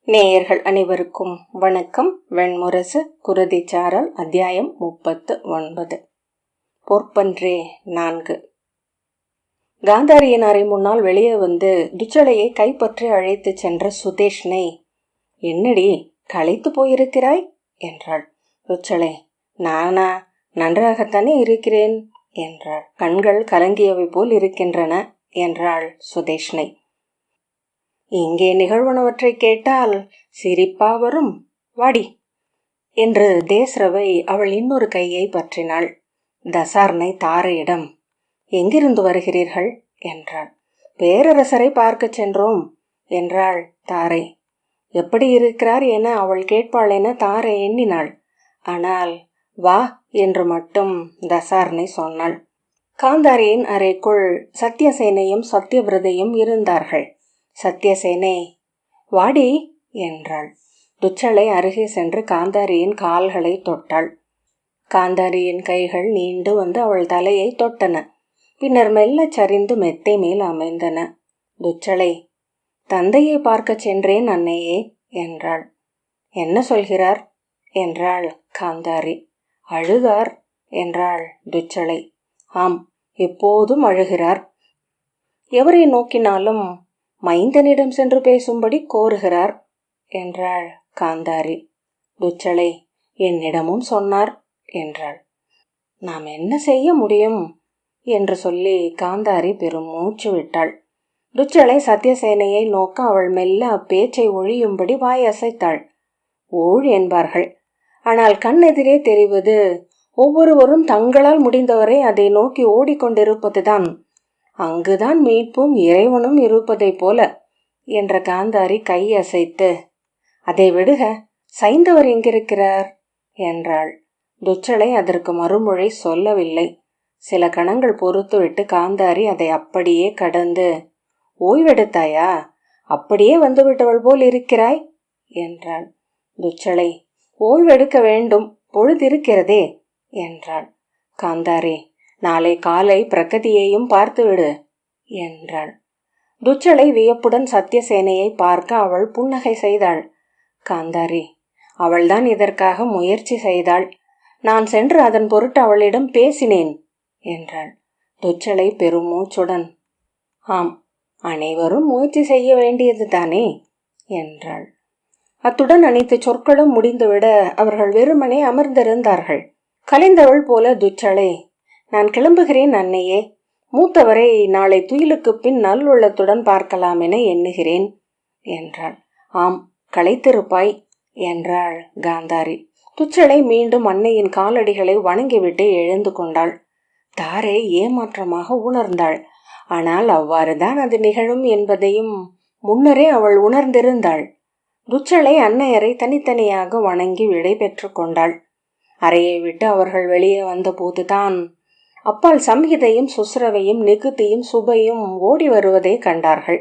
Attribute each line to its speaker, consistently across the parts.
Speaker 1: நேயர்கள் அனைவருக்கும் வணக்கம். வெண்முரசு குருதிச்சாரல் அத்தியாயம் 39. பொற்பன்றே 4. காந்தாரியின் அறை முன்னால் வெளியே வந்து துச்சலையை கைப்பற்றி அழைத்து சென்ற சுதேஷ்னை, என்னடி களைத்து போயிருக்கிறாய் என்றாள். துச்சலை, நானா நன்றாகத்தானே இருக்கிறேன் என்றாள். கண்கள் கலங்கியவை போல் இருக்கின்றன என்றாள் சுதேஷ்னை. இங்கே நிகழ்வனவற்றை கேட்டால் சிரிப்பா வரும், வாடி என்று தேஸ்ரவை அவள் இன்னொரு கையை பற்றினாள். தசார்னை தாரையிடம், எங்கிருந்து வருகிறீர்கள் என்றாள். பேரரசரை பார்க்க சென்றோம் என்றாள் தாரை. எப்படி இருக்கிறார் என அவள் கேட்பாள் என தாரை எண்ணினாள். ஆனால் வா என்று மட்டும் தசார்னை சொன்னாள். காந்தாரியின் அறைக்குள் சத்தியசேனையும் சத்தியவிரதையும் இருந்தார்கள். சத்தியசேனை, வாடி என்றாள். துச்சலை அருகே சென்று காந்தாரியின் கால்களை தொட்டாள். காந்தாரியின் கைகள் நீண்டு வந்து அவள் தலையை தொட்டன. பின்னர் மெல்ல சரிந்து மெத்தை மேல் அமைந்தன. துச்சலை, தந்தையை பார்க்க சென்றேன் அன்னையே என்றாள். என்ன சொல்கிறார் என்றாள் காந்தாரி. அழுதார் என்றாள் துச்சலை. ஆம், எப்போதும் அழுகிறார். எவரை நோக்கினாலும் மைந்தனிடம் சென்று பேசும்படி கோருகிறார் என்றாள் காந்தாரி. துச்சலை, என்னிடமும் சொன்னார் என்றாள். நாம் என்ன செய்ய முடியும் என்று சொல்லி காந்தாரி பெரும் மூச்சு விட்டாள். துச்சலை சத்தியசேனையை நோக்க அவள் மெல்ல அப்பேச்சை ஒழியும்படி வாய் அசைத்தாள். ஊழ் என்பார்கள், ஆனால் கண்ணெதிரே தெரிவது ஒவ்வொருவரும் தங்களால் முடிந்தவரை அதை நோக்கி ஓடிக்கொண்டிருப்பதுதான். அங்குதான் மீட்பும் இறைவனும் இருப்பதை போல என்ற காந்தாரி கை அசைத்து, அதை விடுக, சைந்தவர் எங்கிருக்கிறார் என்றாள். துச்சலை அதற்கு மறுமொழி சொல்லவில்லை. சில கணங்கள் பொறுத்துவிட்டு காந்தாரி அதை அப்படியே கடந்து, ஓய்வெடுத்தாயா, அப்படியே வந்துவிட்டவள் போல் இருக்கிறாய் என்றாள். துச்சலை, ஓய்வெடுக்க வேண்டும், பொழுதிருக்கிறதே என்றாள். காந்தாரி, நாளை காலை பிரகதியையும் பார்த்துவிடு என்றாள். துச்சலை வியப்புடன் சத்தியசேனையை பார்க்க அவள் புன்னகை செய்தாள். காந்தாரி, அவள்தான் இதற்காக முயற்சி செய்தாள். நான் சென்று அதன் பொருட்டு அவளிடம் பேசினேன் என்றாள். துச்சலை பெருமூச்சுடன், ஆம், அனைவரும் முயற்சி செய்ய வேண்டியது தானே என்றாள். அத்துடன் அனைத்து சொற்களும் முடிந்துவிட அவர்கள் வெறுமனே அமர்ந்திருந்தார்கள். கலைந்தவள் போல துச்சலை, நான் கிளம்புகிறேன் அன்னையே. மூத்தவரை நாளை துயிலுக்கு பின் நல்லுள்ளத்துடன் பார்க்கலாம் என எண்ணுகிறேன் என்றாள். ஆம், களைத்திருப்பாய் என்றாள் காந்தாரி. துச்சலை மீண்டும் அன்னையின் காலடிகளை வணங்கிவிட்டு எழுந்து கொண்டாள். தாரை ஏமாற்றமாக உணர்ந்தாள். ஆனால் அவ்வாறுதான் அது நிகழும் என்பதையும் முன்னரே அவள் உணர்ந்திருந்தாள். துச்சலை அன்னையரை தனித்தனியாக வணங்கி விடை பெற்று கொண்டாள். அறையை விட்டு அவர்கள் வெளியே வந்த போதுதான் அப்பால் சம்ஹிதையும் சுஸ்ரவையும் நிகுதியும் சுபையும் ஓடி வருவதை கண்டார்கள்.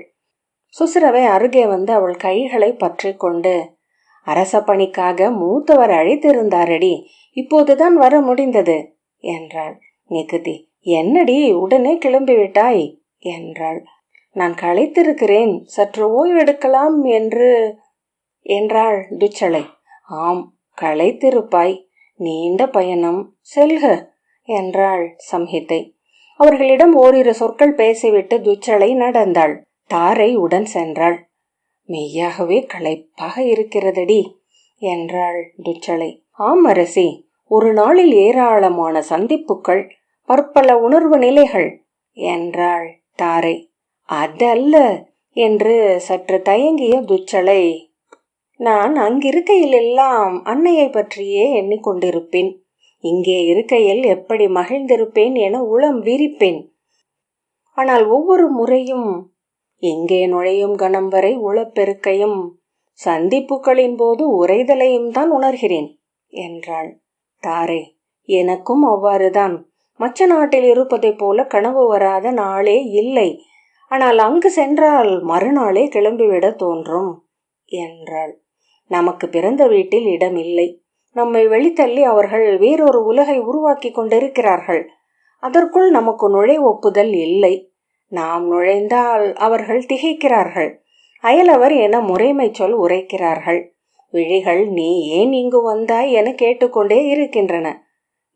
Speaker 1: சுஸ்ரவை அருகே வந்து அவள் கைகளை பற்றி கொண்டு, அரச பணிக்காக மூத்தவர் அழைத்திருந்தாரடி, இப்போதுதான் வர முடிந்தது என்றாள். நிகுதி, என்னடி உடனே கிளம்பிவிட்டாய் என்றாள். நான் களைத்திருக்கிறேன், சற்று ஓய்வெடுக்கலாம் என்றாள் துச்சலை. ஆம், களைத்திருப்பாய், நீண்ட பயணம், செல்க என்றாள் சம்ஹிதை. அவர்களிடம் ஓரிரு சொற்கள் பேசிவிட்டு துச்சலை நடந்தாள். தாரை உடன் சென்றாள். மெய்யாகவே களைப்பாக இருக்கிறதடி என்றாள் துச்சலை. ஆம் அரசி, ஒரு நாளில் ஏராளமான சந்திப்புகள், பற்பல உணர்வு நிலைகள் என்றாள் தாரை. அதல்ல என்று சற்று தயங்கிய துச்சலை, நான் அங்கிருக்கையில் எல்லாம் அன்னையை பற்றியே எண்ணிக்கொண்டிருப்பேன். இங்கே இருக்கையில் எப்படி மகிழ்ந்திருப்பேன் என உளம் விரிப்பேன். ஆனால் ஒவ்வொரு முறையும் எங்கே நுழையும் கணம் வரை உளப்பெருக்கையும் சந்திப்புகளின் போது உரைதலையும் தான் உணர்கிறேன் என்றாள் தாரை. எனக்கும் அவ்வாறுதான். மற்ற நாட்டில் இருப்பதை போல கனவு வராத நாளே இல்லை. ஆனால் அங்கு சென்றால் மறுநாளே கிளம்பிவிட தோன்றும் என்றாள். நமக்கு பிறந்த வீட்டில் இடம் இல்லை. நம்மை வெளித்தள்ளி அவர்கள் வேறொரு உலகை உருவாக்கி கொண்டிருக்கிறார்கள். அதற்குள் நமக்கு ஒப்புதல் இல்லை. நாம் நுழைந்தால் அவர்கள் திகைக்கிறார்கள். அயலவர் என முறைமை சொல் உரைக்கிறார்கள். விழிகள் நீ ஏன் இங்கு வந்தாய் என கேட்டுக்கொண்டே இருக்கின்றன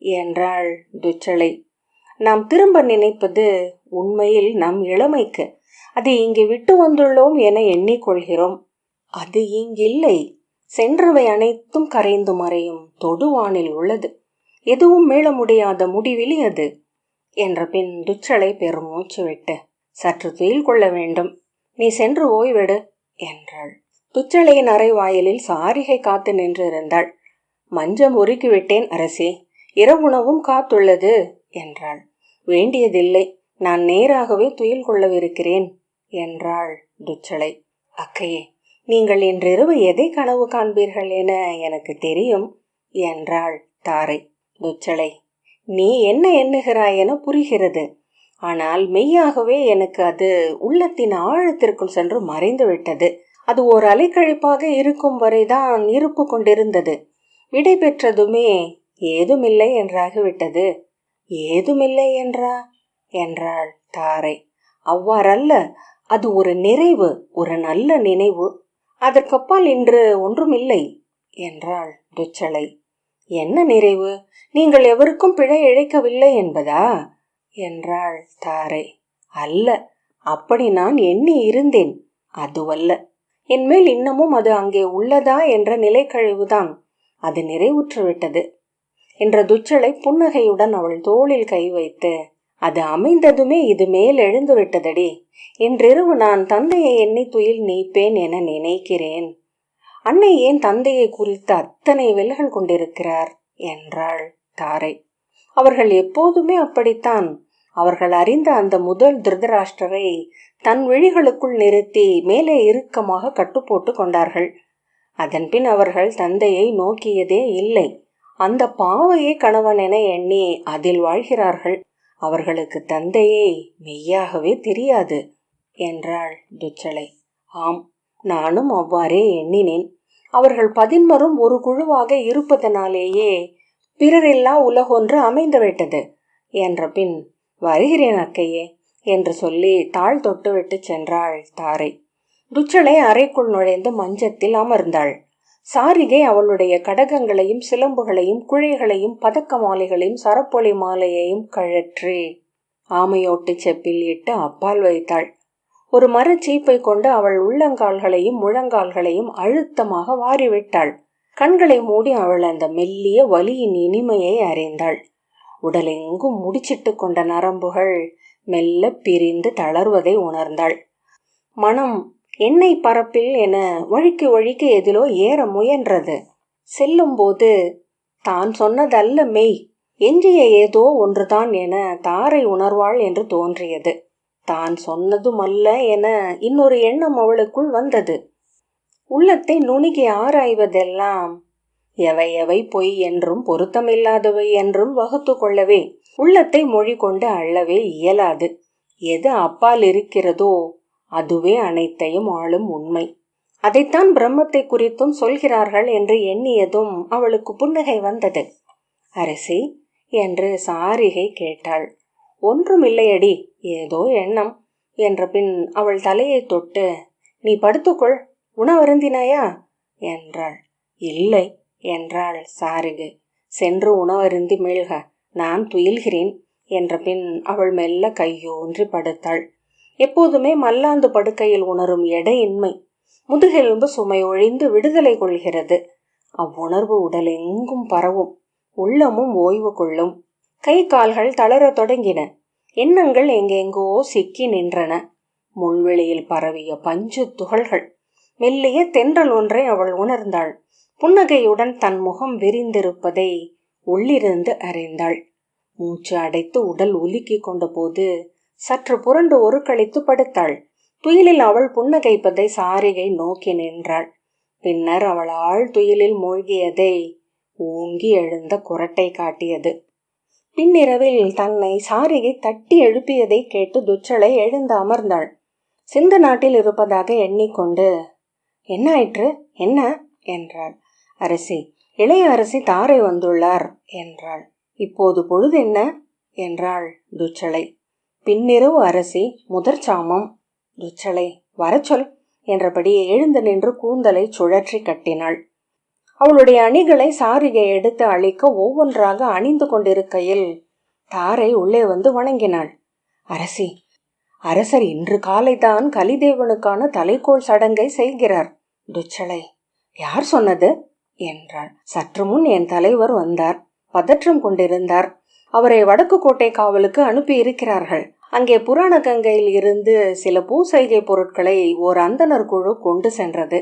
Speaker 1: என்றாள் துச்சளை. நாம் திரும்ப நினைப்பது உண்மையில் நம் இளமைக்கு. அதை இங்கு விட்டு வந்துள்ளோம் என எண்ணிக்கொள்கிறோம். அது இங்கில்லை. சென்றவை அனைத்தும் கரைந்து மறையும் தொடுவானில் உள்ளது. எதுவும் மீள முடியாத முடிவிலி அது என்ற பின் துச்சளை பெருமூச்சு விட்டு, சற்று துயில் கொள்ள வேண்டும், நீ சென்று ஓய்விடு என்றாள். துச்சளையின் அறை வாயிலில் சாரிகை காத்து நின்றிருந்தாள். மஞ்சம் உருக்கிவிட்டேன் அரசே, இரவுணவும் காத்துள்ளது என்றாள். வேண்டியதில்லை, நான் நேராகவே துயில் கொள்ளவிருக்கிறேன் என்றாள் துச்சளை. அக்கையே, நீங்கள் இன்றிரவு எதை கனவு காண்பீர்கள் என எனக்கு தெரியும் என்றாள் தாரை. துச்சளை, நீ என்ன எண்ணுகிறாய் என புரிகிறது. ஆனால் மெய்யாகவே எனக்கு அது உள்ளத்தின் ஆழத்திற்குள் சென்று மறைந்து விட்டது. அது ஓர் அலைக்கழிப்பாக இருக்கும் வரைதான் இருப்பு கொண்டிருந்தது. விடை பெற்றதுமே ஏதுமில்லை என்றாகிவிட்டது. ஏதுமில்லை என்றாள் தாரை. அவ்வாறல்ல, அது ஒரு நிறைவு, ஒரு நல்ல நினைவு. அதற்கப்பால் இன்று ஒன்றுமில்லை என்றாள் துச்சளை. என்ன நிறைவு? நீங்கள் எவருக்கும் பிழை இழைக்கவில்லை என்பதா என்றாள் தாரை. அல்ல, அப்படி நான் எண்ணி இருந்தேன். அதுவல்ல, என்மேல் இன்னமும் அது அங்கே உள்ளதா என்ற நிலைக்கழிவுதான். அது நிறைவுற்றுவிட்டது என்ற துச்சளை புன்னகையுடன் அவள் தோளில் கை வைத்து, அது அமைந்ததுமே இது மேல் எழுந்து விட்டதடி. இன்றிரவு நான் தந்தையை எண்ணி துயில் நீப்பேன் என நினைக்கிறேன். அன்னை ஏன் தந்தையை குறித்து அத்தனை விலகல் கொண்டிருக்கிறார் என்றாள் தாரை. அவர்கள் எப்போதுமே அப்படித்தான். அவர்கள் அறிந்த அந்த முதல் திருதராஷ்டிரரை தன் விழிகளுக்குள் நிறுத்தி மேலே இறுக்கமாக கட்டுப்போட்டு கொண்டார்கள். அதன்பின் அவர்கள் தந்தையை நோக்கியதே இல்லை. அந்த பாவையை கணவன் என எண்ணி அதில் வாழ்கிறார்கள். அவர்களுக்கு தந்தையை மெய்யாகவே தெரியாது என்றாள் துச்சளை. ஆம், நானும் அவ்வாறே எண்ணினேன். அவர்கள் 11 ஒரு குழுவாக இருப்பதனாலேயே பிறரில்லா உலகொன்று அமைந்துவிட்டது என்ற பின், வருகிறேன் அக்கையே என்று சொல்லி தாழ் தொட்டுவிட்டு சென்றாள் தாரை. துச்சளை அறைக்குள் நுழைந்து மஞ்சத்தில் அமர்ந்தாள். சாரிகை அவளுடைய கடகங்களையும் சிலம்புகளையும் குழைகளையும் பதக்க மாலைகளையும் சரப்பொலி மாலையையும் கழற்றி ஆமையோட்டு செப்பில் இட்டு அப்பால் வைத்தாள். ஒரு மரச்சீப்பை கொண்டு அவள் உள்ளங்கால்களையும் முழங்கால்களையும் அழுத்தமாக வாரிவிட்டாள். கண்களை மூடி அவள் அந்த மெல்லிய வலியின் இனிமையை அறிந்தாள். உடலெங்கும் முடிச்சிட்டு கொண்ட நரம்புகள் மெல்ல பிரிந்து தளர்வதை உணர்ந்தாள். மனம் எண்ணெய் பரப்பில் என வழுக்கி வழுக்கி எதிலோ ஏற முயன்றது. செல்லும் போது தான் சொன்னதல்ல மெய், எஞ்சிய ஏதோ ஒன்றுதான் என தாரை உணர்வாள் என்று தோன்றியது. தான் சொன்னதுமல்ல என இன்னொரு எண்ணம் அவளுக்குள் வந்தது. உள்ளத்தை நுணுகி ஆராய்வதெல்லாம் எவை எவை பொய் என்றும் பொருத்தமில்லாதவை என்றும் வகுத்து கொள்ளவே, உள்ளத்தை மொழி கொண்டு அள்ளவே இயலாது. எது அப்பால் இருக்கிறதோ அதுவே அனைத்தையும் ஆளும் உண்மை. அதைத்தான் பிரம்மத்தை குறித்தும் சொல்கிறார்கள் என்று எண்ணியதும் அவளுக்கு புன்னகை வந்தது. அரசி என்று சாரிகை கேட்டாள். ஒன்றுமில்லையடி, ஏதோ எண்ணம் என்ற பின் அவள் தலையை தொட்டு, நீ படுத்துக்கொள், உணவருந்தினாயா என்றாள். இல்லை என்றாள் சாரிகை. சென்று உணவருந்தி மீள்க, நான் துயில்கிறேன் என்ற பின் அவள் மெல்ல கையோன்றி படுத்தாள். எப்போதுமே மல்லாந்து படுக்கையில் உணரும் எடையின்மை முதுகெலும்பு சுமை ஒழிந்து விடுதலை கொள்கிறது. அவ்வுணர்வு உடலெங்கும் பரவும். உள்ளமும் ஓய்வு கொள்ளும். கை கால்கள் தளர தொடங்கின. எண்ணங்கள் எங்கெங்கோ சிக்கி நின்றன. முள்வெளியில் பரவிய பஞ்சு துகள்கள். மெல்லிய தென்றல் ஒன்றை அவள் உணர்ந்தாள். புன்னகையுடன் தன் முகம் விரிந்திருப்பதை உள்ளிருந்து அறிந்தாள். மூச்சு அடைத்து உடல் உலுக்கி கொண்ட போது சற்று புரண்டு ஒரு கழித்து படுத்தாள். துயிலில் அவள் புன்னகைப்பதை சாரிகை நோக்கி நின்றாள். பின்னர் அவள் ஆழ் துயிலில் மூழ்கியதை ஓங்கி எழுந்த குரட்டை காட்டியது. பின்னிரவில் தன்னை சாரிகை தட்டி எழுப்பியதை கேட்டு துச்சளை எழுந்து அமர்ந்தாள். சிந்து நாட்டில் இருப்பதாக எண்ணிக்கொண்டு, என்ன ஆயிற்று, என்ன என்றாள். அரசி, இளைய அரசி தாரை வந்துள்ளார் என்றாள். இப்போது பொழுது என்ன என்றாள் துச்சளை. பின்னிரவு அரசி, முதற் சாமம். துச்சளை, வரச்சொல், என்றபடி எழுந்து நின்று கூந்தலை சுழற்றி கட்டினாள். அவளுடைய அணிகளை சாரிகை எடுத்து அழிக்க ஒவ்வொன்றாக அணிந்து கொண்டிருக்கையில் தாரை உள்ளே வந்து வணங்கினாள். அரசி, அரசர் இன்று காலைதான் கலிதேவனுக்கான தலைக்கோள் சடங்கை செய்கிறார். துச்சளை, யார் சொன்னது என்றாள். சற்று முன் என் தலைவர் வந்தார். பதற்றம் கொண்டிருந்தார். அவரை வடக்கு கோட்டை காவலுக்கு அனுப்பி இருக்கிறார்கள். அங்கே புராண கங்கையில் இருந்து சில பூசைகை பொருட்களை ஓர் அந்தனர் குழு கொண்டு சென்றது.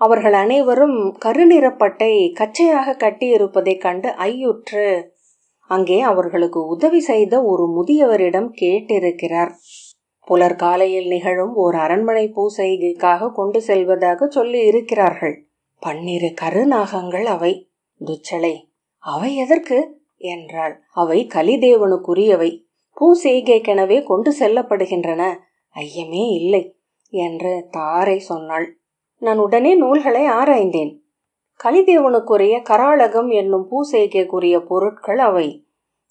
Speaker 1: அவர்கள் அனைவரும் கருநிறப்பட்டை கச்சையாக கட்டியிருப்பதைக் கண்டு ஐயுற்று அங்கே அவர்களுக்கு உதவி செய்த ஒரு முதியவரிடம் கேட்டிருக்கிறார். புலர்காலையில் நிகழும் ஓர் அரண்மனை பூசைகைக்காக கொண்டு செல்வதாக சொல்லி இருக்கிறார்கள். 12 கருநாகங்கள் அவை. துச்சளை, அவை எதற்கு என்றாள். அவை கலிதேவனுக்குரியவை. பூசெய்கைக்கெனவே கொண்டு செல்லப்படுகின்றன, ஐயமே இல்லை என்று தாரை சொன்னாள். நான் உடனே நூல்களை ஆராய்ந்தேன். கலிதேவனுக்குரிய கராளகம் என்னும் பூசெய்கைக்குரிய பொருட்கள் அவை.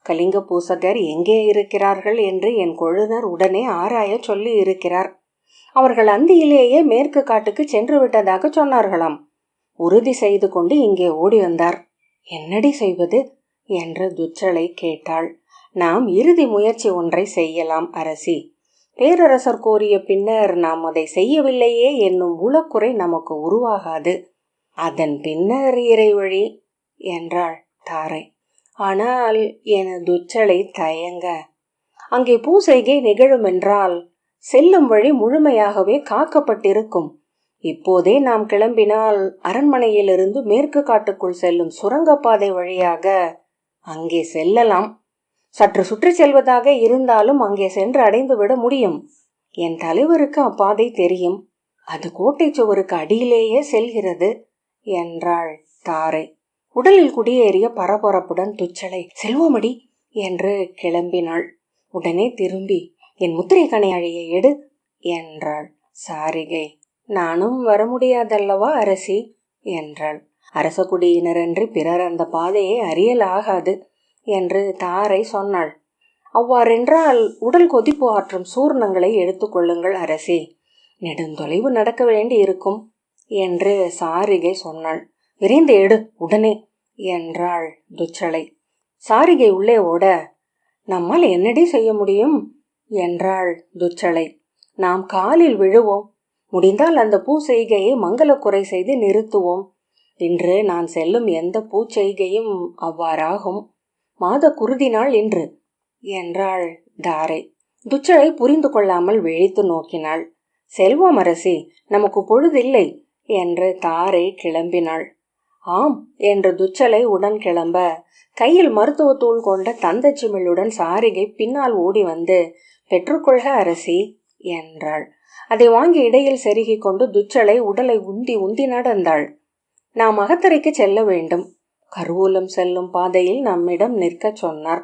Speaker 1: கலிங்க பூசகர் எங்கே இருக்கிறார்கள் என்று என் கொழுனர் உடனே ஆராய சொல்லி இருக்கிறார். அவர்கள் அந்தியிலேயே மேற்கு காட்டுக்கு சென்று விட்டதாக சொன்னார்களாம். உறுதி செய்து கொண்டு இங்கே ஓடி வந்தார். என்னடி செய்வது என்று துச்சளை கேட்டாள். நாம் இறுதி முயற்சி ஒன்றை செய்யலாம் அரசி. பேரரசர் கோரிய பின்னர் நாம் அதை செய்யவில்லையே என்னும் உளக்குறை நமக்கு உருவாகாது. அதன் பின்னர் இறைவழி என்றாள் தாரை. ஆனால் என துச்சளை தயங்க, அங்கே பூசைகை நிகழுமென்றால் செல்லும் வழி முழுமையாகவே காக்கப்பட்டிருக்கும். இப்போதே நாம் கிளம்பினால் அரண்மனையிலிருந்து மேற்கு காட்டுக்குள் செல்லும் சுரங்கப்பாதை வழியாக அங்கே செல்லலாம். சற்று சுற்றி செல்வதாக இருந்தாலும் அங்கே சென்று அடைந்து விட முடியும். என் தலைவருக்கு அப்பாதை தெரியும். அது கோட்டை சுவருக்கு அடியிலேயே செல்கிறது என்றாள் தாரை. உடலில் குடியேறிய பரபரப்புடன் துச்சளை செல்வோமடி என்று கிளம்பினாள். உடனே திரும்பி என் முத்திரை கணையாழியை எடு என்றாள். சாரிகை, நானும் வர முடியாதல்லவா அரசி என்றாள். அரச குடியினரன்றி பிறர் அந்த பாதையை அறியலாகாது என்று தாரை சொன்னாள். அவ்வாறென்றால் உடல் கொதிப்பு ஆற்றும் சூர்ணங்களை எடுத்துக்கொள்ளுங்கள் அரசி. நெடுந்தொலைவு நடக்க வேண்டி இருக்கும் என்று சாரிகை சொன்னாள். விரைந்து எடு உடனே என்றாள் துச்சளை. சாரிகை உள்ளே ஓட, நம்மால் என்னடி செய்ய முடியும் என்றாள் துச்சளை. நாம் காலில் விழுவோம். முடிந்தால் அந்த பூசெய்கையை மங்களக்குறை செய்து நிறுத்துவோம். இன்று நான் செல்லும் எந்த பூச்செய்கையும் அவ்வாறாகும். மாத குருதி நாள் இன்று என்றாள் தாரை. துச்சளை புரிந்து கொள்ளாமல் விழித்து நோக்கினாள். செல்வோம் அரசி, நமக்கு பொழுதில்லை என்று தாரை கிளம்பினாள். ஆம் என்று துச்சளை உடன் கிளம்ப, கையில் மருத்துவத்தூள் கொண்ட தந்தச்சிமிழுடன் சாரிகை பின்னால் ஓடி வந்து பெற்றுக்கொள்க அரசி என்றாள். அதை வாங்கி இடையில் செருகி கொண்டு துச்சளை உடலை உந்தி உந்தி நடந்தாள். நாம் அகத்தரைக்கு செல்ல வேண்டும். கருவூலம் செல்லும் பாதையில் நம்மிடம் நிற்க சொன்னார்.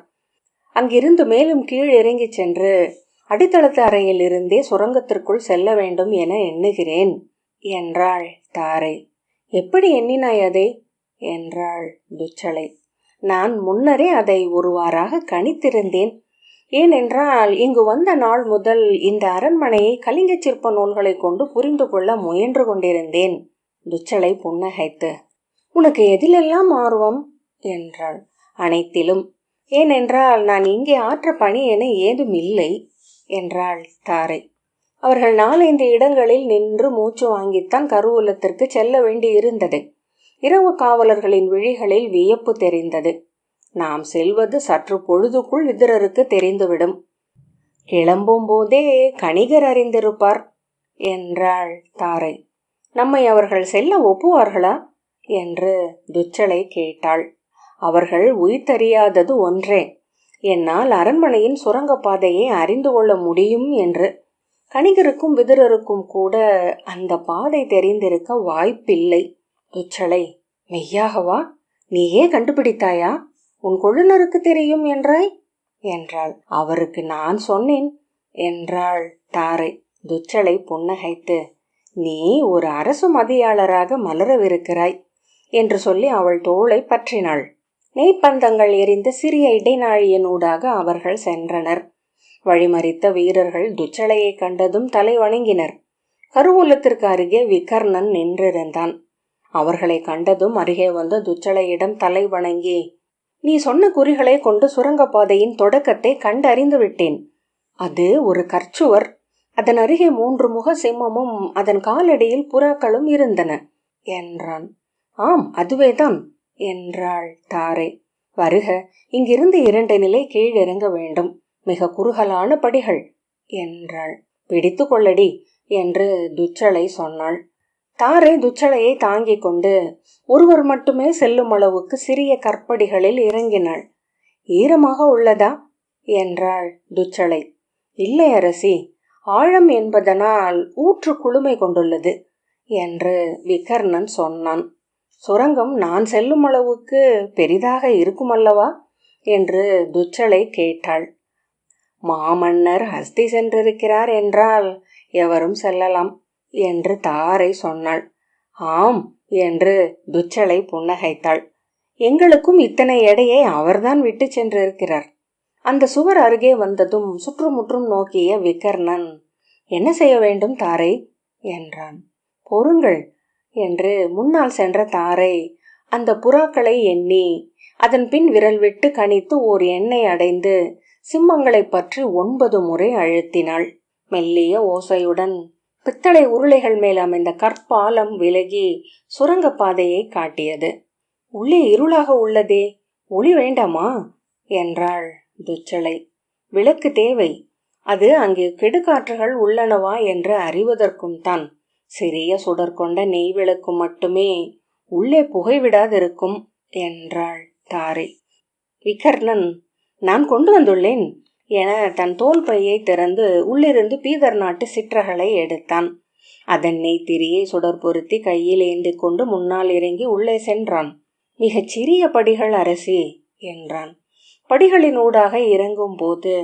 Speaker 1: அங்கிருந்து மேலும் கீழ் இறங்கி சென்று அடித்தளத்து அறையில் இருந்தே சுரங்கத்திற்குள் செல்ல வேண்டும் என எண்ணுகிறேன் என்றாள் தாரை. எப்படி எண்ணினாய் அதை என்றாள் துச்சளை. நான் முன்னரே அதை ஒருவாறாக கணித்திருந்தேன். ஏனென்றால் இங்கு வந்த நாள் முதல் இந்த அரண்மனையை கலிங்க சிற்ப நூல்களை கொண்டு புரிந்து கொள்ள முயன்று கொண்டிருந்தேன். துச்சளை புன்னகைத்து, உனக்கு எதிலெல்லாம் ஆர்வம் என்றாள். அனைத்திலும். ஏனென்றால் நான் இங்கே ஆற்ற பணி என ஏதும் இல்லை என்றாள் தாரை. அவர்கள் 4-5 இடங்களில் நின்று மூச்சு வாங்கித்தான் கருவூலத்திற்கு செல்ல வேண்டி இருந்தது. இரவு காவலர்களின் விழிகளில் வியப்பு தெரிந்தது. நாம் செல்வது சற்று பொழுதுக்குள் விதுரருக்கு தெரிந்துவிடும். கிளம்பும் போதே கணிகர் அறிந்திருப்பார் என்றாள் தாரை. நம்மை அவர்கள் செல்ல ஒப்புவார்களா என்று துச்சளை கேட்டாள். அவர்கள் உயிர்த்தறியாதது ஒன்றே, என்னால் அரண்மனையின் சுரங்கப்பாதையை அறிந்து கொள்ள முடியும் என்று. கணிகருக்கும் விதுரருக்கும் கூட அந்த பாதை தெரிந்திருக்க வாய்ப்பில்லை. துச்சளை, மெய்யாகவா? நீயே கண்டுபிடித்தாயா? உன் கொழுநருக்கு தெரியும் என்றாய் என்றாள். அவருக்கு நான் சொன்னேன் என்றாள் தாரை. துச்சளை புன்னகைத்து, நீ ஒரு அரசு மதியாளராக மலரவிருக்கிறாய் என்று சொல்லி அவள் தோளை பற்றினாள். நெய்ப்பந்தங்கள் எரிந்த சிறிய இடைநாழியினூடாக அவர்கள் சென்றனர். வழிமறித்த வீரர்கள் துச்சளையை கண்டதும் தலை வணங்கினர். கருவூலத்திற்கு அருகே விகர்ணன் நின்றிருந்தான். அவர்களை கண்டதும் அருகே வந்த துச்சளையிடம் தலை வணங்கி, நீ சொன்ன குறிகளை கொண்டு சுரங்கப்பாதையின் தொடக்கத்தை கண்டறிந்து விட்டேன். அது ஒரு கற்சுவர். அதன் அருகே 3 முக சிம்மமும் அதன் காலடியில் புறாக்களும் இருந்தன என்றான். ஆம், அதுவேதான் என்றாள் தாரை. வருக, இங்கிருந்து 2 நிலை கீழிறங்க வேண்டும். மிக குறுகலான படிகள் என்றாள். பிடித்து கொள்ளடி என்று துச்சளை சொன்னாள். தாரை துச்சளையை தாங்கிக் கொண்டு ஒருவர் மட்டுமே செல்லும் அளவுக்கு சிறிய கற்படிகளில் இறங்கினாள். ஈரமாக உள்ளதா என்றாள் துச்சளை. இல்லை அரசி, ஆழம் என்பதனால் ஊற்று குளுமை கொண்டுள்ளது என்று விகர்ணன் சொன்னான். சுரங்கம் நான் செல்லும் அளவுக்கு பெரிதாக இருக்குமல்லவா என்று துச்சளை கேட்டாள். மாமன்னர் ஹஸ்தி சென்றிருக்கிறார் என்றால் எவரும் செல்லலாம் என்று தாரை சொன்னாள். ஆம் என்று துச்சளை புன்னகைத்தாள். எங்களுக்கும் இத்தனை எடையை அவர்தான் விட்டு சென்றிருக்கிறார். அந்த சுவர் அருகே வந்ததும் சுற்றுமுற்றும் நோக்கிய விகர்ணன், என்ன செய்ய வேண்டும் தாரை என்றான். பொறுங்கள் என்று முன்னால் சென்ற தாரை அந்த புறாக்களை எண்ணி அதன் பின் விரல் விட்டு கணித்து ஓர் எண்ணை அடைந்து சிம்மங்களை பற்றி 9 முறை அழுத்தினாள். மெல்லிய ஓசையுடன் பித்தளை உருளைகள் மேல் அமைந்த கற்பாலம் விலகி சுரங்கப்பாதையை காட்டியது. உள்ளே இருளாக உள்ளதே, ஒளி வேண்டாமா என்றாள் துச்சளை. விளக்கு தேவை. அது அங்கே கெடுகாற்றுகள் உள்ளனவா என்று அறிவதற்கும் தான். சிறிய சுடர் கொண்ட நெய் விளக்கு மட்டுமே உள்ளே புகைவிடாதிருக்கும் என்றாள் தாரை. விகர்ணன், நான் கொண்டு வந்துள்ளேன் என தன் தோல் பையை திறந்து உள்ளிருந்து பீதர் நாட்டு சிற்றகளை எடுத்தான். அதன் நெய் திரியை சுடர் பொருத்தி கையில் ஏந்தி கொண்டு முன்னால் இறங்கி உள்ளே சென்றான். மிகச் சிறிய படிகள் அரசி என்றான். படிகளின் ஊடாக இறங்கும் போது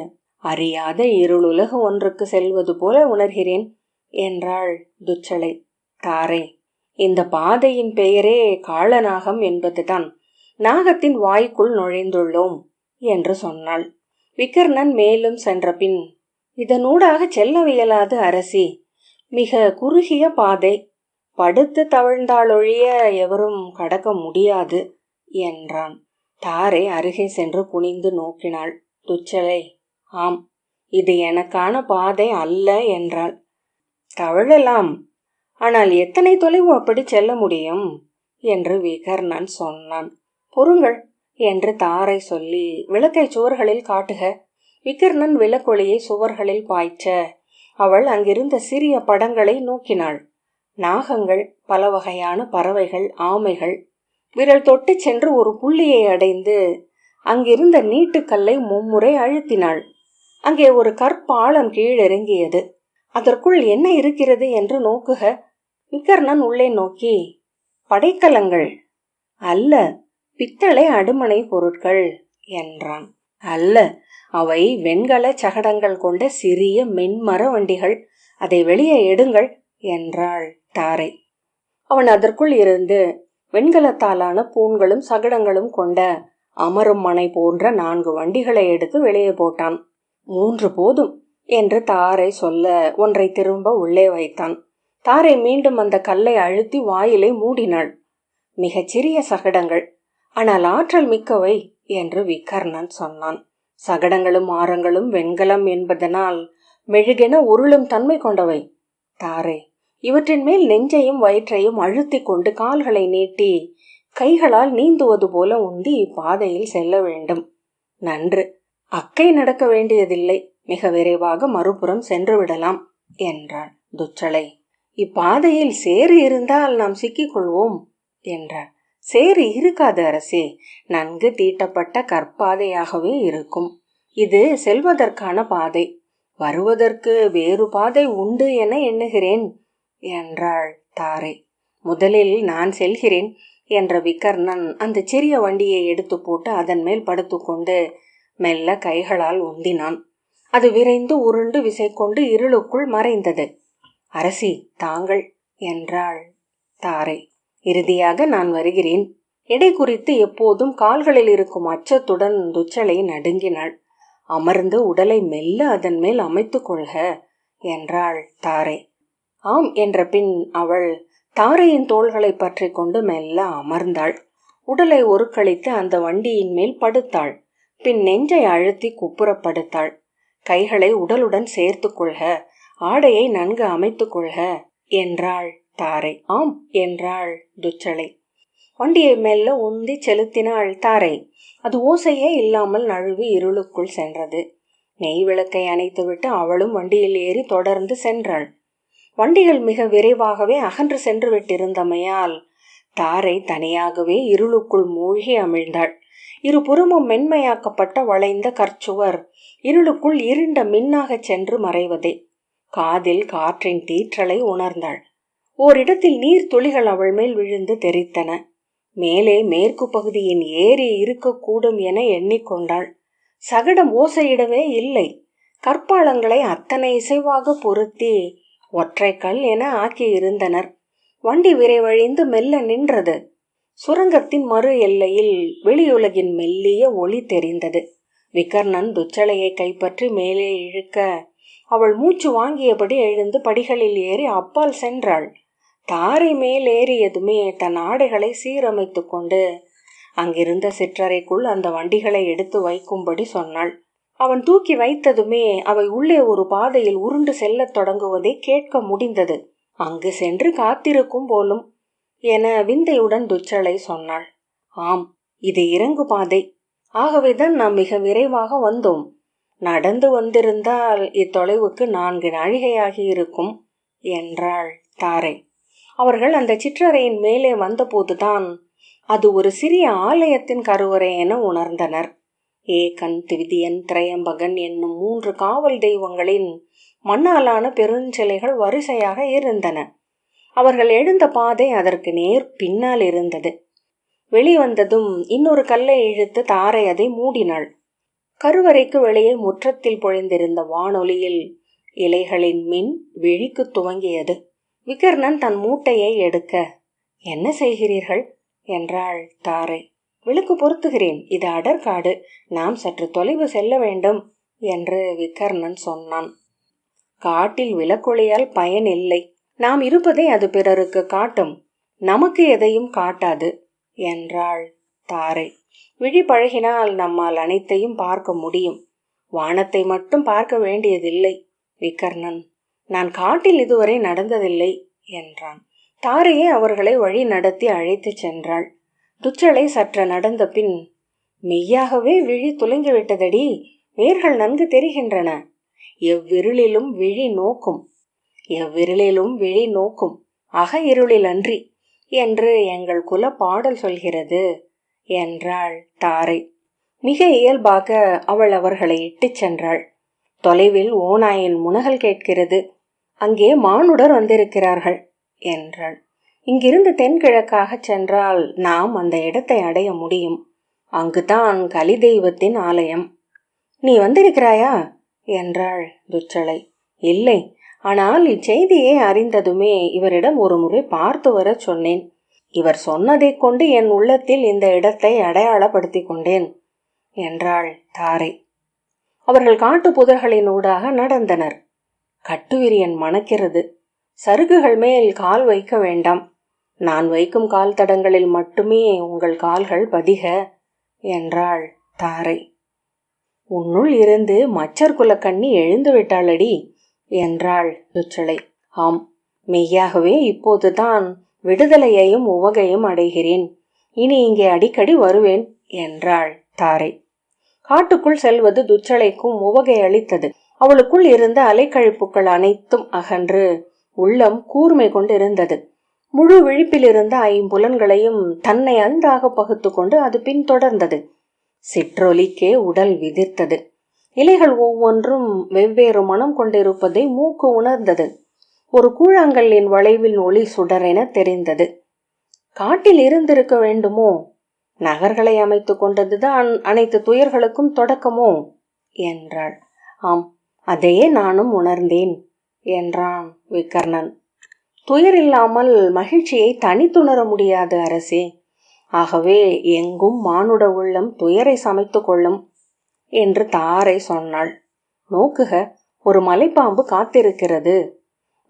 Speaker 1: அறியாத இருளுலகு ஒன்றுக்கு செல்வது போல உணர்கிறேன் என்றாள் துச்சளை. தாரை, இந்த பாதையின் பெயரே காளநாகம் என்பதுதான். நாகத்தின் வாய்க்குள் நுழைந்துள்ளோம் என்று சொன்னாள். விகர்ணன் மேலும் சென்ற பின், இதனூடாக செல்லவியலாது அரசி, மிக குறுகிய பாதை, படுத்து தவழ்ந்தாலொழிய எவரும் கடக்க முடியாது என்றான். தாரை அருகே சென்று குனிந்து நோக்கினாள். துச்சளை, ஆம், இது எனக்கான பாதை அல்ல என்றாள். தவழலாம், ஆனால் எத்தனை தொலைவு அப்படி செல்ல முடியும் என்று விகர்ணன் சொன்னான். பொறுங்கள் என்று தாரை சொல்லி விளக்கை சுவர்களில் காட்டுக. விகர்ணன் விளக்கொளியை சுவர்களில் பாய்ச்ச அவள் அங்கிருந்த சிறிய படங்களை நோக்கினாள். நாகங்கள், பல வகையான பறவைகள், ஆமைகள். விரல் தொட்டு சென்று ஒரு புள்ளியை அடைந்து அங்கிருந்த நீட்டுக்கல்லை 3 முறை அழுத்தினாள். அங்கே ஒரு கற்பாலம் கீழிறங்கியது. அதற்குள் என்ன இருக்கிறது என்று நோக்குக. விகர்ணன் உள்ளே நோக்கி, படைக்கலங்கள் அல்ல, பித்தளை அடுமனை பொருட்கள் என்றான். அல்ல, அவை வெண்கல சகடங்கள் கொண்ட சிறிய மென்மர வண்டிகள். அதை வெளியே எடுங்கள் என்றாள் தாரை. அவன் அதற்குள் இருந்து வெண்கலத்தாலான பூண்களும் சகடங்களும் கொண்ட அமரும் மனை போன்ற 4 வண்டிகளை எடுத்து வெளியே போட்டான். 3 போதும் என்று தாரை சொல்ல ஒன்றை திரும்ப உள்ளே வைத்தான். தாரை மீண்டும் அந்த கல்லை அழுத்தி வாயிலை மூடினாள். மிகச்சிறிய சகடங்கள், ஆனால் ஆற்றல் மிக்கவை என்று விகர்ணன் சொன்னான். சகடங்களும் ஆரங்களும் வெண்கலம் என்பதனால் மெழுகென உருளும் தன்மை கொண்டவை. தாரை, இவற்றின் மேல் நெஞ்சையும் வயிற்றையும் அழுத்தி கொண்டு கால்களை நீட்டி கைகளால் நீந்துவது போல உந்தி பாதையில் செல்ல வேண்டும். நன்று, அக்கை நடக்க வேண்டியதில்லை, மிக விரைவாக மறுபுறம் சென்று விடலாம் என்றாள் துச்சளை. இப்பாதையில் சேறு இருந்தால் நாம் சிக்கிக்கொள்வோம் என்றாள். சேறு இருக்காது அரசே, நன்கு தீட்டப்பட்ட கற்பாதையாகவே இருக்கும். இது செல்வதற்கான பாதை, வருவதற்கு வேறு பாதை உண்டு என எண்ணுகிறேன் என்றாள் தாரை. முதலில் நான் செல்கிறேன் என்ற விகர்ணன் அந்த சிறிய வண்டியை எடுத்து போட்டு அதன் மேல் படுத்துக்கொண்டு மெல்ல கைகளால் உந்தினான். அது விரைந்து உருண்டு விசை கொண்டு இருளுக்குள் மறைந்தது. அரசி, தாங்கள் என்றாள் தாரை. இறுதியாக நான் வருகிறேன். எடை குறித்து எப்போதும் கால்களில் இருக்கும் அச்சத்துடன் துச்சளை நடுங்கினாள். அமர்ந்து உடலை மெல்ல அதன் மேல் அமைத்து கொள்க என்றாள் தாரை. ஆம் என்ற பின் அவள் தாரையின் தோள்களை பற்றி கொண்டு மெல்ல அமர்ந்தாள். உடலை ஒருக்களித்து அந்த வண்டியின் மேல் படுத்தாள். பின் நெஞ்சை அழுத்தி குப்புறப்படுத்தாள். கைகளை உடலுடன் சேர்த்து கொள்க, ஆடையை நன்கு அமைத்து கொள்க என்றாள் தாரை. ஆம் என்றாள் துச்சளை. வண்டியை மெல்ல உந்தி செலுத்தினாள் தாரை. அது ஓசையே இல்லாமல் நழுவி இருளுக்குள் சென்றது. நெய் விளக்கை அணைத்துவிட்டு அவளும் வண்டியில் ஏறி தொடர்ந்து சென்றாள். வண்டிகள் மிக விரைவாகவே அகன்று சென்று விட்டிருந்தமையால் தாரை தனியாகவே இருளுக்குள் மூழ்கி அமிழ்ந்தாள். இருபுறமும் மென்மையாக்கப்பட்ட வளைந்த கற்சுவர் இருளுக்குள் இருண்ட மின்னாக சென்று மறைவதே. காதில் காற்றின் தீற்றலை உணர்ந்தாள். ஓரிடத்தில் நீர் துளிகள் அவள் மேல் விழுந்து தெரித்தன. மேலே மேற்கு பகுதியின் ஏரி இருக்கக்கூடும் என எண்ணிக்கொண்டாள். சகடம் ஓசையிடவே இல்லை. கற்பாலங்களை அத்தனை இசைவாக பொருத்தி ஒற்றை கல் என ஆக்கியிருந்தனர். வண்டி விரைவழிந்து மெல்ல நின்றது. சுரங்கத்தின் மறு எல்லையில் வெளியுலகின் மெல்லிய ஒளி தெரிந்தது. விகர்ணன் துச்சளையை கைப்பற்றி மேலே இழுக்க அவள் மூச்சு வாங்கியபடி எழுந்து படிகளில் ஏறி அப்பால் சென்றாள். தாரை மேல் ஏறியதுமே தன் ஆடைகளை சீரமைத்து கொண்டு அங்கிருந்த சிற்றறைக்குள் அந்த வண்டிகளை எடுத்து வைக்கும்படி சொன்னாள். அவன் தூக்கி வைத்ததுமே அவை உள்ளே ஒரு பாதையில் உருண்டு செல்லத் தொடங்குவதை கேட்க முடிந்தது. அங்கு சென்று காத்திருக்கும் போலும் என விந்தையுடன் துச்சளை சொன்னாள். ஆம், இது இறங்கு பாதை. ஆகவேதான் நாம் மிக விரைவாக வந்தோம். நடந்து வந்திருந்தால் இத்தொலைவுக்கு 4 நாழிகையாகி இருக்கும் என்றாள் தாரை. அவர்கள் அந்த சிற்றறையின் மேலே வந்தபோதுதான் அது ஒரு சிறிய ஆலயத்தின் கருவறை என உணர்ந்தனர். ஏகன், திவிதியன், திரையம்பகன் என்னும் 3 காவல் தெய்வங்களின் மண்ணாலான பெருஞ்சிலைகள் வரிசையாக இருந்தன. அவர்கள் எழுந்த பாதை அதற்கு நேர் பின்னால் இருந்தது. வெளிவந்ததும் இன்னொரு கல்லை இழுத்து தாரை அதை மூடினாள். கருவறைக்கு வெளியே முற்றத்தில் பொழிந்திருந்த வானொலியில் இலைகளின் மின் விழிக்கு துவங்கியது. விகர்ணன் தன் மூட்டையை எடுக்க, என்ன செய்கிறீர்கள் என்றாள் தாரை. விளக்கு பொருத்துகிறேன், இது அடர்காடு, நாம் சற்று தொலைவு செல்ல வேண்டும் என்று விகர்ணன் சொன்னான். காட்டில் விளக்கொளியால் பயன் இல்லை. நாம் இருப்பதை அது பிறருக்கு காட்டும், நமக்கு எதையும் காட்டாது என்றாள் தாரை. விழி பழகினால் நம்மால் அனைத்தையும் பார்க்க முடியும், வானத்தை மட்டும் பார்க்க வேண்டியதில்லை. விகர்ணன், நான் காட்டில் இதுவரை நடந்ததில்லை என்றான். தாரையே அவர்களை வழி நடத்தி அழைத்து சென்றாள். துச்சளை சற்று நடந்த பின், மெய்யாகவே விழி துலங்கிவிட்டதடி, வேர்கள் நன்கு தெரிகின்றன. எவ்விருளிலும் விழி நோக்கும், எவ்விருளிலும் விழி நோக்கும், அக இருளில் அன்றி என்று எங்கள் குல பாடல் சொல்கிறது என்றாள் தாரை. மிக இயல்பாக அவள் அவர்களை இட்டுச் சென்றாள். தொலைவில் ஓநாயின் முனகல் கேட்கிறது, அங்கே மானுடர் வந்திருக்கிறார்கள் என்றாள். இங்கிருந்து தென்கிழக்காக சென்றால் நாம் அந்த இடத்தை அடைய முடியும். அங்குதான் கலி தெய்வத்தின் ஆலயம். நீ வந்திருக்கிறாயா என்றாள் துச்சளை. இல்லை, ஆனால் இச்செய்தியை அறிந்ததுமே இவரிடம் ஒரு முறை பார்த்து வர சொன்னேன். இவர் சொன்னதை கொண்டு என் உள்ளத்தில் இந்த இடத்தை அடையாளப்படுத்தி கொண்டேன் என்றாள் தாரை. அவர்கள் காட்டு புதர்களின் ஊடாக நடந்தனர். கட்டுவிரியன் மணக்கிறது. சருகுகள் மேல் கால் வைக்க வேண்டாம். நான் வைக்கும் கால் தடங்களில் மட்டுமே உங்கள் கால்கள் பதிக என்றாள் தாரை. உன்னுள் இருந்து மச்சர் குலக்கண்ணி எழுந்து விட்டாளடி என்றாள் துச்சளை. ஆம், மெய்யாகவே இப்போதுதான் விடுதலையையும் உவகையும் அடைகிறேன். இனி இங்கே அடிக்கடி வருவேன் என்றாள் தாரை. காட்டுக்குள் செல்வது துச்சளைக்கும் உவகை அளித்தது. அவளுக்குள் இருந்த அலைக்கழிப்புகள் அனைத்தும் அகன்று உள்ளம் கூர்மை கொண்டிருந்தது. முழு விழிப்பில் இருந்த 5 புலன்களையும் தன்னை அந்தாக பகுத்து கொண்டு அது பின்தொடர்ந்தது. சிற்றொலிக்கே உடல் விதிர்த்தது. இலைகள் ஒவ்வொன்றும் வெவ்வேறு மனம் கொண்டிருப்பதை மூக்கு உணர்ந்தது. ஒரு கூழாங்கல்லின் வளைவில் ஒளி சுடரென தெரிந்தது. காட்டில் இருந்திருக்க வேண்டுமோ? நகர்களை அமைத்து கொண்டதுதான் அனைத்து துயர்களுக்கும் தொடக்கமோ என்றாள். ஆம், அதையே நானும் உணர்ந்தேன் என்றான் விகர்ணன். துயர் இல்லாமல் மகிழ்ச்சியை தனித்துணர முடியாது அரசே. ஆகவே எங்கும் மானுட உள்ளம் துயரை சமைத்து கொள்ளும் என்று தாரை சொன்னாள். நோக்குக, ஒரு மலைப்பாம்பு காத்திருக்கிறது.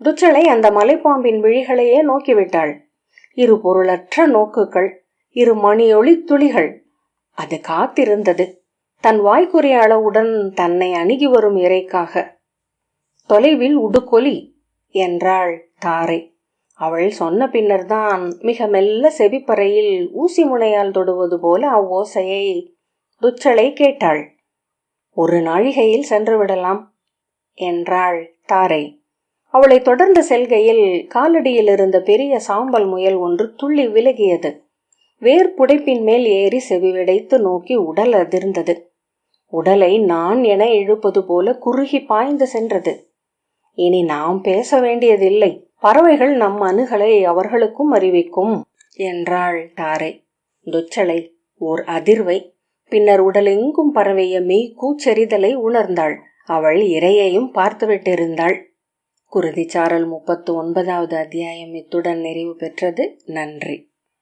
Speaker 1: துச்சளை அந்த மலைப்பாம்பின் விழிகளையே நோக்கிவிட்டாள். இரு பொருளற்ற நோக்குகள், இரு மணியொளி துளிகள். அது காத்திருந்தது தன் வாய்க்குரிய அளவுடன் தன்னை அணுகி வரும் இறைக்காக. தொலைவில் உடுக்கொலி என்றாள் தாரை. அவள் சொன்ன பின்னர்தான் மிக மெல்ல செவிப்பறையில் ஊசி முனையால் தொடுவது போல அவ்வோசையை துச்சளை கேட்டாள். ஒரு நாழிகையில் சென்று விடலாம் என்றாள் தாரை. அவளை தொடர்ந்து செல்கையில் காலடியில் இருந்த பெரிய சாம்பல் முயல் ஒன்று துள்ளி விலகியது. வேர் புடைப்பின் மேல் ஏறி செவிவிடைத்து நோக்கி உடல் அதிர்ந்தது. உடலை நான் என இழுப்பது போல குறுகி பாய்ந்து சென்றது. இனி நாம் பேச வேண்டியதில்லை, பறவைகள் நம் அணுகலை அவர்களுக்கும் அறிவிக்கும் என்றாள் தாரை. துச்சளை ஓர் அதிர்வை, பின்னர் உடலெங்கும் பரவிய மெய் கூச்செறிதலை உணர்ந்தாள். அவள் இரையையும் பார்த்துவிட்டிருந்தாள். குருதிச்சாரல் 39வது அத்தியாயம் இத்துடன் நிறைவு பெற்றது. நன்றி.